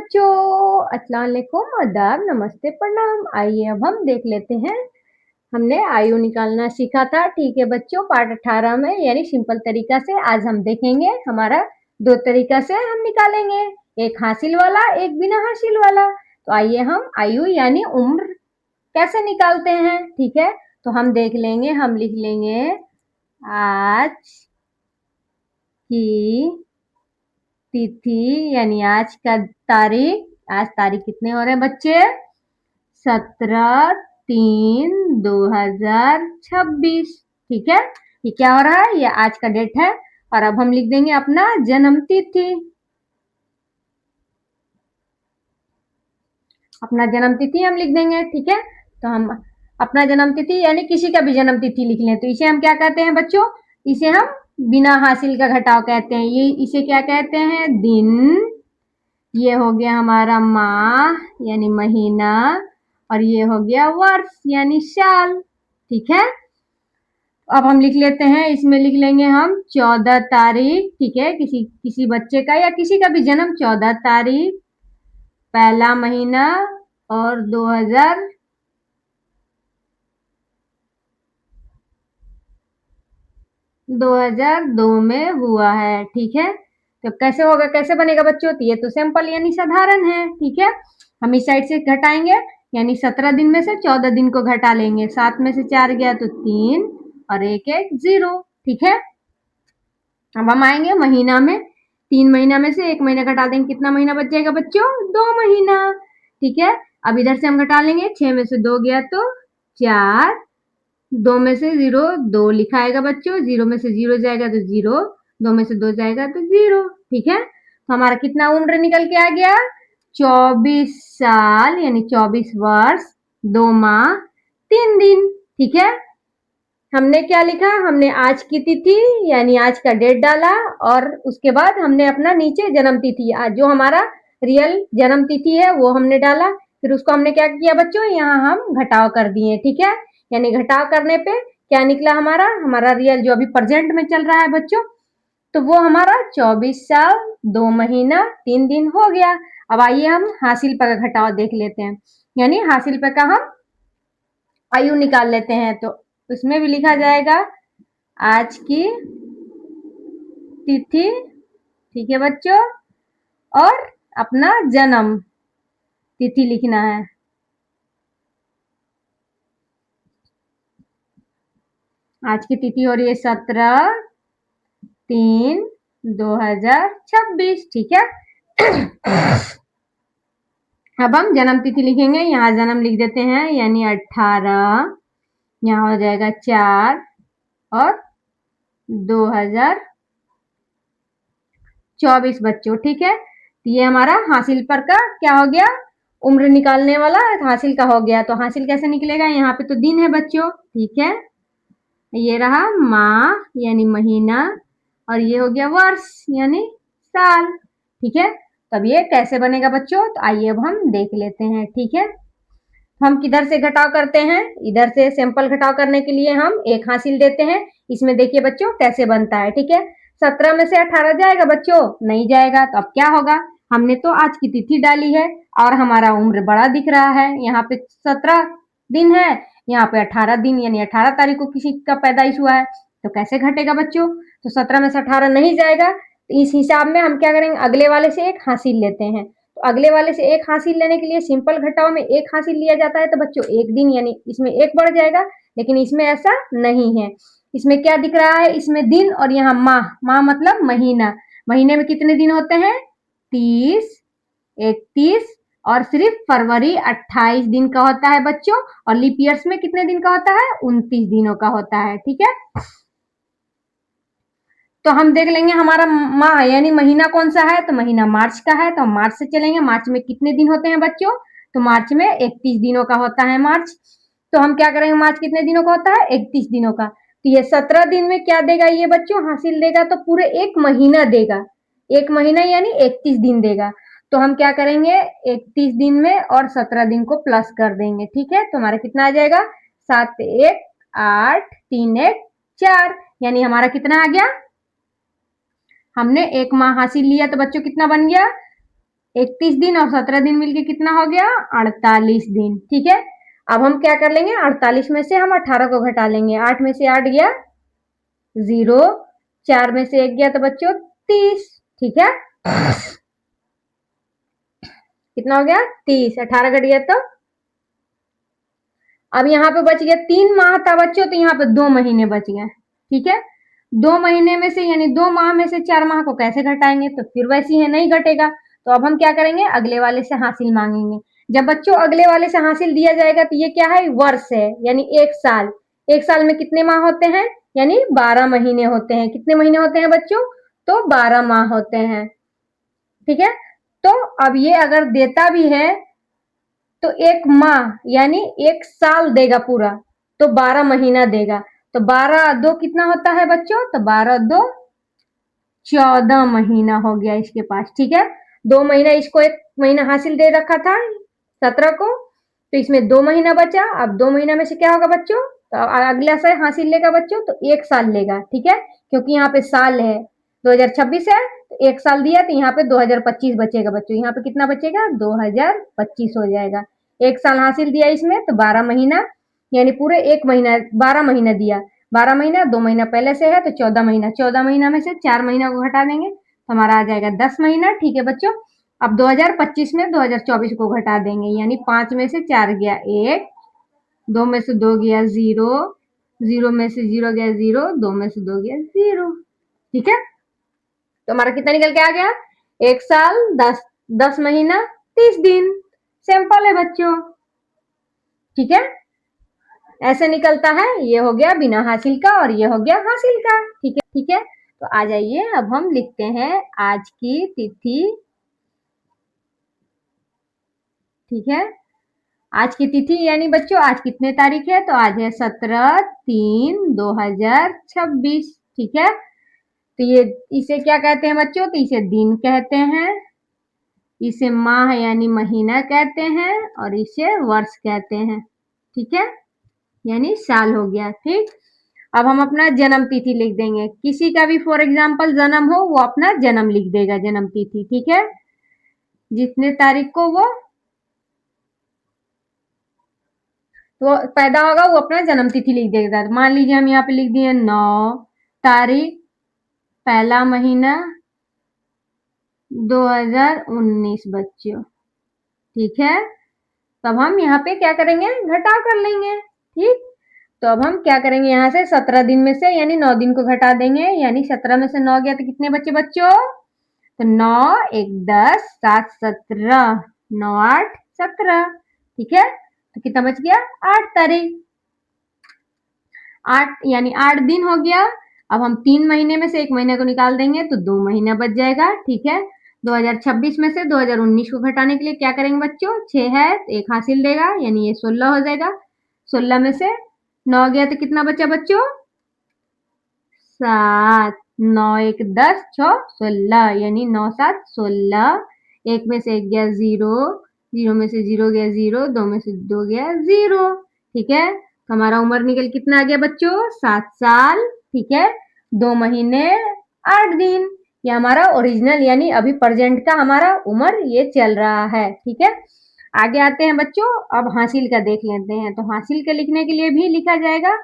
बच्चों, अस्सलाम वालेकुम, आदाब, नमस्ते, प्रणाम। आइए अब हम देख लेते हैं। हमने आयु निकालना सीखा था, ठीक है बच्चों, पार्ट 18 में, यानी सिंपल तरीका से आज हम देखेंगे। हमारा दो तरीका से हम निकालेंगे, एक हासिल वाला, एक बिना हासिल वाला। तो आइए हम आयु यानी उम्र कैसे निकालते हैं, ठीक है। तो हम देख लेंगे, हम लिख लेंगे आज की तिथि यानी आज का तारीख। आज तारीख कितने हो रहे हैं बच्चे? 17/3/2026। ठीक है, ये क्या हो रहा है? ये आज का डेट है। और अब हम लिख देंगे अपना जन्म तिथि। अपना जन्म तिथि हम लिख देंगे, ठीक है। तो हम अपना जन्म तिथि यानी किसी का भी जन्म तिथि लिख लें तो इसे हम क्या कहते हैं बच्चों? इसे हम बिना हासिल का घटाव कहते हैं। ये इसे क्या कहते हैं? दिन। ये हो गया हमारा माह यानी महीना, और ये हो गया वर्ष यानी साल, ठीक है। अब हम लिख लेते हैं, इसमें लिख लेंगे हम 14 तारीख, ठीक है। किसी बच्चे का या किसी का भी जन्म 14 तारीख पहला महीना और 2002 में हुआ है, ठीक है। तो कैसे होगा, कैसे बनेगा बच्चों? तो ये तो सिंपल यानी साधारण है, ठीक है। हम इस साइड से घटाएंगे, यानी 17 दिन में से 14 दिन को घटा लेंगे। 7 में से 4 गया तो 3 और 1 0, ठीक है। अब हम आएंगे महीना में। 3 महीना में से 1 महीना घटा देंगे, कितना महीना बच जाएगा बच्चों? 2 महीना, ठीक है। अब इधर से हम घटा लेंगे, 6 में से 2 गया तो 4, 2 में से 0 2 लिखा आएगा बच्चों, 0 में से 0 जाएगा तो 0, 2 में से 2 जाएगा तो 0, ठीक है। तो हमारा कितना उम्र निकल के आ गया? 24 साल यानी 24 वर्ष 2 माह 3 दिन, ठीक है। हमने क्या लिखा? हमने आज की तिथि यानी आज का डेट डाला, और उसके बाद हमने अपना नीचे जन्म तिथि, आज जो हमारा रियल जन्म तिथि है वो हमने डाला। फिर उसको हमने क्या किया बच्चों? यहाँ हम घटाव कर दिए, ठीक है। यानी घटाव करने पे क्या निकला? हमारा रियल जो अभी प्रेजेंट में चल रहा है बच्चों, तो वो हमारा 24 साल 2 महीना 3 दिन हो गया। अब आइए हम हासिल पर का घटाव देख लेते हैं, यानी हासिल पर का हम आयु निकाल लेते हैं। तो उसमें भी लिखा जाएगा आज की तिथि, ठीक है बच्चों, और अपना जन्म तिथि लिखना है। आज की तिथि हो रही है 17/3/2026, ठीक है। अब हम जन्म तिथि लिखेंगे, यहाँ जन्म लिख देते हैं यानी 18, यहाँ हो जाएगा 4 और 2024 बच्चों, ठीक है। तो ये हमारा हासिल पर का क्या हो गया? उम्र निकालने वाला हासिल का हो गया। तो हासिल कैसे निकलेगा? यहाँ पे तो दिन है बच्चों, ठीक है। ये रहा माह यानी महीना, और ये हो गया वर्ष यानी साल, ठीक है। तब ये कैसे बनेगा बच्चों? तो आइए अब हम देख लेते हैं, ठीक है। हम किधर से घटाव करते हैं? इधर से सिंपल घटाव करने के लिए हम एक हासिल देते हैं। इसमें देखिए बच्चों कैसे बनता है, ठीक है। 17 में से 18 जाएगा बच्चों? नहीं जाएगा। तो अब क्या होगा? हमने तो आज की तिथि डाली है और हमारा उम्र बड़ा दिख रहा है। यहाँ पे 17 दिन है, यहाँ पे 18 दिन, यानी 18 तारीख को किसी का पैदाइश हुआ है। तो कैसे घटेगा बच्चों? तो 17 में से 18 नहीं जाएगा। तो इस हिसाब में हम क्या करेंगे? अगले वाले से एक हासिल लेते हैं। तो अगले वाले से एक हासिल लेने के लिए सिंपल घटाव में एक हासिल लिया जाता है, तो बच्चों एक दिन यानी इसमें एक बढ़ जाएगा। लेकिन इसमें ऐसा नहीं है। इसमें क्या दिख रहा है? इसमें दिन, और यहाँ माह, माह मतलब महीना। महीने में कितने दिन होते हैं? 30, 31, और सिर्फ फरवरी 28 दिन का होता है बच्चों। और लीप ईयर्स में कितने दिन का होता है? 29 दिनों का होता है, ठीक है। तो हम देख लेंगे हमारा माह यानी महीना कौन सा है? तो महीना मार्च का है, तो हम मार्च से चलेंगे। मार्च में कितने दिन होते हैं बच्चों? तो मार्च में 31 दिनों का होता है मार्च। तो हम क्या करेंगे? मार्च कितने दिनों का होता है? 31 दिनों का। तो ये 17 दिन में क्या देगा ये बच्चों? हासिल देगा, तो पूरे एक महीना देगा। एक महीना यानी 31 दिन देगा। तो हम क्या करेंगे? 31 दिन में और 17 दिन को प्लस कर देंगे, ठीक है। तो हमारा कितना आ जाएगा? 7 1 8 3 1 4, यानी हमारा कितना आ गया? हमने एक माह हासिल लिया, तो बच्चों कितना बन गया? 31 दिन और 17 दिन मिलके कितना हो गया? 48 दिन। ठीक है, अब हम क्या कर लेंगे, 48 में से हम 18 को घटा लेंगे। 8 में से 8 गया 0, 4 में से 1 गया तो बच्चों 30। ठीक है, कितना हो गया? 30। 18 घट गया तो अब यहाँ पे बच गया 3 माह था बच्चों, तो यहाँ पे 2 महीने बच गए। ठीक है, 2 महीने में से यानी 2 माह में से 4 माह को कैसे घटाएंगे? तो फिर वैसी है, नहीं घटेगा। तो अब हम क्या करेंगे, अगले वाले से हासिल मांगेंगे। जब बच्चों अगले वाले से हासिल दिया जाएगा तो ये क्या है? वर्ष है, यानी 1 साल। 1 साल में कितने माह होते हैं? यानी 12 महीने होते हैं। कितने महीने होते हैं बच्चों? तो 12 माह होते हैं। ठीक है, तो अब ये अगर देता भी है तो 1 माह यानी 1 साल देगा पूरा, तो 12 महीना देगा। तो 12 2 कितना होता है बच्चों? तो 12 2 14 महीना हो गया इसके पास। ठीक है, 2 महीना, इसको 1 महीना हासिल दे रखा था 17 को, तो इसमें 2 महीना बचा। अब 2 महीना में से क्या होगा बच्चों? तो अगला से हासिल लेगा बच्चों तो 1 साल लेगा। ठीक है, क्योंकि यहाँ पे साल है, 2026 है तो 1 साल दिया, तो यहाँ पे 2025 बचेगा बच्चों। यहाँ पे कितना बचेगा? 2025 हो जाएगा। 1 साल हासिल दिया इसमें तो 12 महीना, यानी पूरे 1 महीना, 12 महीना दिया। 12 महीना, 2 महीना पहले से है तो 14 महीना। 14 महीना में से 4 महीना को घटा देंगे तो हमारा आ जाएगा 10 महीना। ठीक है बच्चों, अब 2025 में 2024 को घटा देंगे, यानी 5 में से 4 गया 1, 2 में से 2 गया 0, 0 में से 0 गया 0, 2 में से 2 गया 0। ठीक है, तो हमारा कितना निकल के आ गया? 1 साल 10 महीना 30 दिन। सिंपल है बच्चों। ठीक है, ऐसे निकलता है। ये हो गया बिना हासिल का और ये हो गया हासिल का। ठीक है, ठीक है, तो आ जाइए अब हम लिखते हैं आज की तिथि। ठीक है, आज की तिथि यानी बच्चों आज कितने तारीख है? तो आज है 17/3/2026। ठीक है, तो ये इसे क्या कहते हैं बच्चों? तो इसे दिन कहते हैं, इसे माह यानी महीना कहते हैं, और इसे वर्ष कहते हैं। ठीक है, यानी साल हो गया। ठीक, अब हम अपना जन्म तिथि लिख देंगे। किसी का भी फॉर एग्जाम्पल जन्म हो वो अपना जन्म लिख देगा, जन्म तिथि। ठीक है, जितने तारीख को वो तो पैदा होगा वो अपना जन्म तिथि लिख देगा। मान लीजिए हम यहाँ पे लिख दिए 9 तारीख पहला महीना 2019 बच्चों। ठीक है, तब हम यहाँ पे क्या करेंगे? घटाव कर लेंगे। ठीक, तो अब हम क्या करेंगे? यहाँ से 17 दिन में से यानी 9 दिन को घटा देंगे, यानी 17 में से 9 गया तो कितने बचे बच्चों? तो 9 1 10 7 17, 9 8 17। ठीक है, तो कितना बच गया? 8 तारीख। 8 यानी 8 दिन हो गया। अब हम 3 महीने में से 1 महीने को निकाल देंगे तो 2 महीना बच जाएगा। ठीक है, 2026 में से 2019 को घटाने के लिए क्या करेंगे बच्चों? 6 है तो 1 हासिल देगा, यानी ये 16 हो जाएगा। 16 में से 9 गया तो कितना बचा बच्चों? 7। 9 1 10 6 16, यानी 9 7 16। 1 में से 1 गया 0, 0 में से 0 गया 0, 2 में से 2 गया 0। ठीक है, तो हमारा उम्र निकल कितना आ गया बच्चों? 7 साल। ठीक है, 2 महीने 8 दिन। ये हमारा ओरिजिनल यानी अभी प्रेजेंट का हमारा उम्र ये चल रहा है। ठीक है, आगे आते हैं बच्चों, अब हासिल का देख लेते हैं। तो हासिल का लिखने के लिए भी लिखा जाएगा,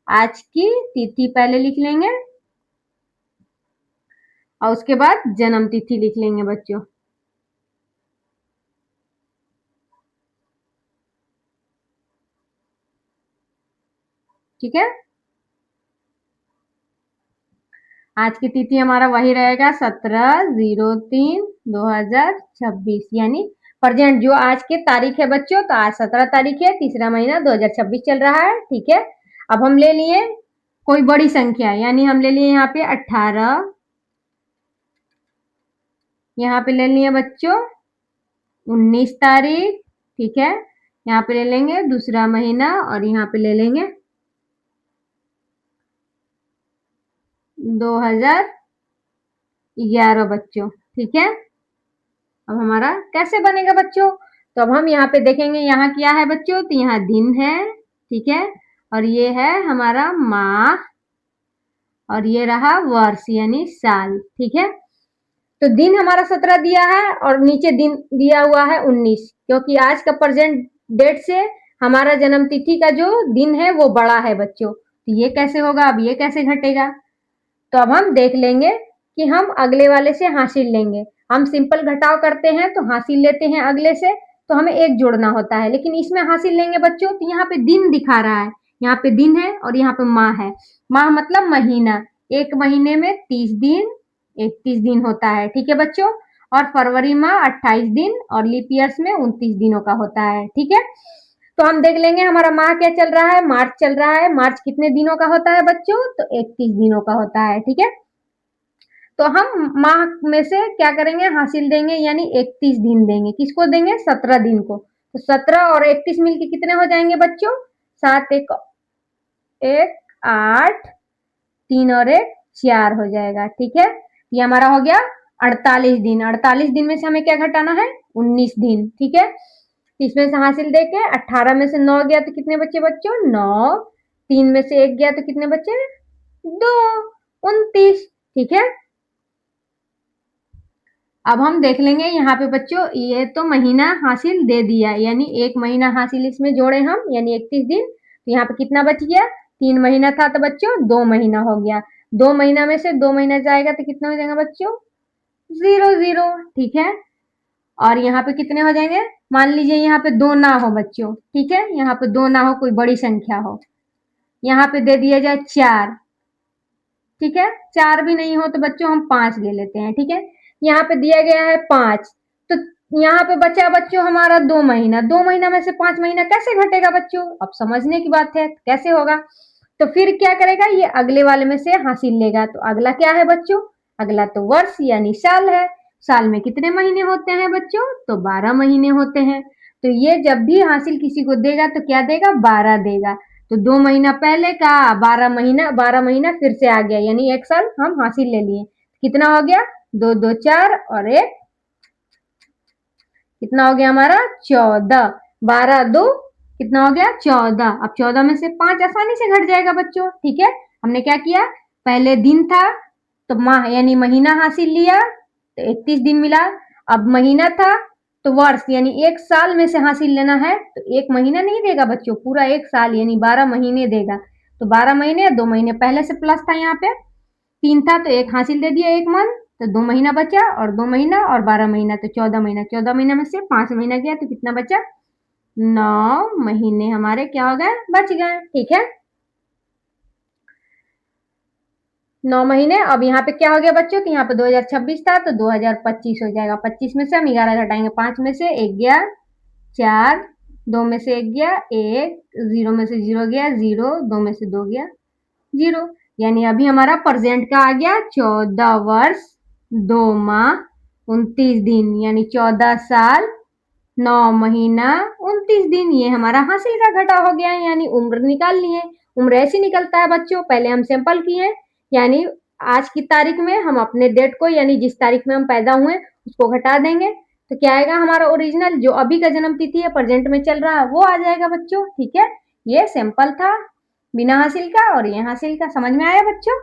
आज की तिथि पहले लिख लेंगे और उसके बाद जन्म तिथि लिख लेंगे बच्चों। ठीक है, आज की तिथि हमारा वही रहेगा 17/03/2026, यानी प्रेजेंट जो आज के तारीख है बच्चों। तो आज 17 तारीख है, तीसरा महीना 2026 चल रहा है। ठीक है, अब हम ले लिए कोई बड़ी संख्या, यानी हम ले लिए यहाँ पे 18, यहाँ पे ले लिए बच्चों 19 तारीख। ठीक है, यहाँ पे ले लेंगे दूसरा महीना और यहाँ पे ले लेंगे 2011 बच्चों। ठीक है, अब हमारा कैसे बनेगा बच्चों? तो अब हम यहाँ पे देखेंगे, यहाँ क्या है बच्चों? तो यहाँ दिन है। ठीक है, और ये है हमारा माह और ये रहा वर्ष यानी साल। ठीक है, तो दिन हमारा 17 दिया है और नीचे दिन दिया हुआ है 19, क्योंकि आज का प्रेजेंट डेट से हमारा जन्म तिथि का जो दिन है वो बड़ा है बच्चों। तो ये कैसे होगा, अब ये कैसे घटेगा? तो अब हम देख लेंगे कि हम अगले वाले से हासिल लेंगे। हम सिंपल घटाव करते हैं तो हासिल लेते हैं अगले से, तो हमें एक जोड़ना होता है, लेकिन इसमें हासिल लेंगे बच्चों तो यहाँ पे दिन दिखा रहा है, यहाँ पे दिन है और यहाँ पे माह है। माह मतलब महीना, एक महीने में 30 दिन 31 दिन होता है, ठीक है बच्चों। और फरवरी माह 28 दिन और लीप ईयर्स में 29 दिनों का होता है, ठीक है। तो हम देख लेंगे हमारा माह क्या चल रहा है, मार्च चल रहा है। मार्च कितने दिनों का होता है बच्चों? तो 31 दिनों का होता है, ठीक है। तो हम माह में से क्या करेंगे, हासिल देंगे, यानी 31 दिन देंगे। किसको देंगे? 17 दिन को। तो 17 और 31 मिलके कितने हो जाएंगे बच्चों? 7 एक 8, 3 और 1 4 हो जाएगा, ठीक है। ये हमारा हो गया 48 दिन। 48 दिन में से हमें क्या घटाना है? 19 दिन, ठीक है। इसमें से हासिल देके 18 में से 9 गया तो कितने बच्चे बच्चों? 9। 3 में से 1 गया तो कितने बच्चे? 2, 29, ठीक है। अब हम देख लेंगे यहाँ पे बच्चों, ये तो महीना हासिल दे दिया, यानी एक महीना हासिल इसमें जोड़े हम, यानी 31 दिन। तो यहाँ पे कितना बच गया? 3 महीना था तो बच्चों 2 महीना हो गया। 2 महीना में से 2 महीना जाएगा तो कितना हो जाएगा बच्चों? 0 0, ठीक है। और यहाँ पे कितने हो जाएंगे? मान लीजिए यहाँ पे 2 ना हो बच्चों, ठीक है, यहाँ पे 2 ना हो, कोई बड़ी संख्या हो। यहाँ पे दे दिया जाए 4, ठीक है। 4 भी नहीं हो तो बच्चों हम 5 ले लेते हैं, ठीक है। यहाँ पे दिया गया है 5, तो यहाँ पे बचा बच्चों हमारा 2 महीना। 2 महीना में से 5 महीना कैसे घटेगा बच्चों? अब समझने की बात है, कैसे होगा? तो फिर क्या करेगा, ये अगले वाले में से हासिल लेगा। तो अगला क्या है बच्चों? अगला तो वर्ष यानी साल है। साल में कितने महीने होते हैं बच्चों? तो 12 महीने होते हैं। तो ये जब भी हासिल किसी को देगा तो क्या देगा? 12 देगा। तो 2 महीना पहले का, 12 महीना फिर से आ गया, यानी 1 साल हम हासिल ले लिए। कितना हो गया? 2 2 4 और 1 कितना हो गया हमारा? 14। 12 2 कितना हो गया? 14। अब 14 में से 5 आसानी से घट जाएगा बच्चों, ठीक है। हमने क्या किया, पहले दिन था तो माह यानी महीना हासिल लिया तो 31 दिन मिला। अब महीना था तो वर्ष यानी 1 साल में से हासिल लेना है, तो 1 महीना नहीं देगा बच्चों, पूरा 1 साल यानी 12 महीने देगा। तो 12 महीने, 2 महीने पहले से प्लस था, यहाँ पे 3 था तो 1 हासिल दे दिया, 1 मंथ। तो 2 महीना बचा और 2 महीना और 12 महीना, तो 14 महीना। 14 महीना में से 5 महीना गया तो कितना बचा? 9 महीने हमारे क्या हो गए? बच गए, ठीक है। 9 महीने। अब यहाँ पे क्या हो गया बच्चों कि यहाँ पे 2026 था तो 2025 हो जाएगा। 25 में से हम 11 घटाएंगे, 5 में से 1 गया 4, 2 में से 1 गया 1, 0 में से 0 गया 0, 2 में से 2 गया 0, यानी अभी हमारा प्रेजेंट का आ गया 14 वर्ष 2 माह 29 दिन, यानी 14 साल 9 महीना 29 दिन। ये हमारा हासिल का घटा हो गया है, यानी उम्र निकाल ली है। उम्र ऐसी निकलता है बच्चों, पहले हम सिंपल किए, यानी आज की तारीख में हम अपने डेट को, यानी जिस तारीख में हम पैदा हुए उसको घटा देंगे, तो क्या आएगा हमारा ओरिजिनल जो अभी का जन्म तिथि है प्रेजेंट में चल रहा है वो आ जाएगा बच्चों, ठीक है। ये सिंपल था बिना हासिल का और ये हासिल का, समझ में आया बच्चों?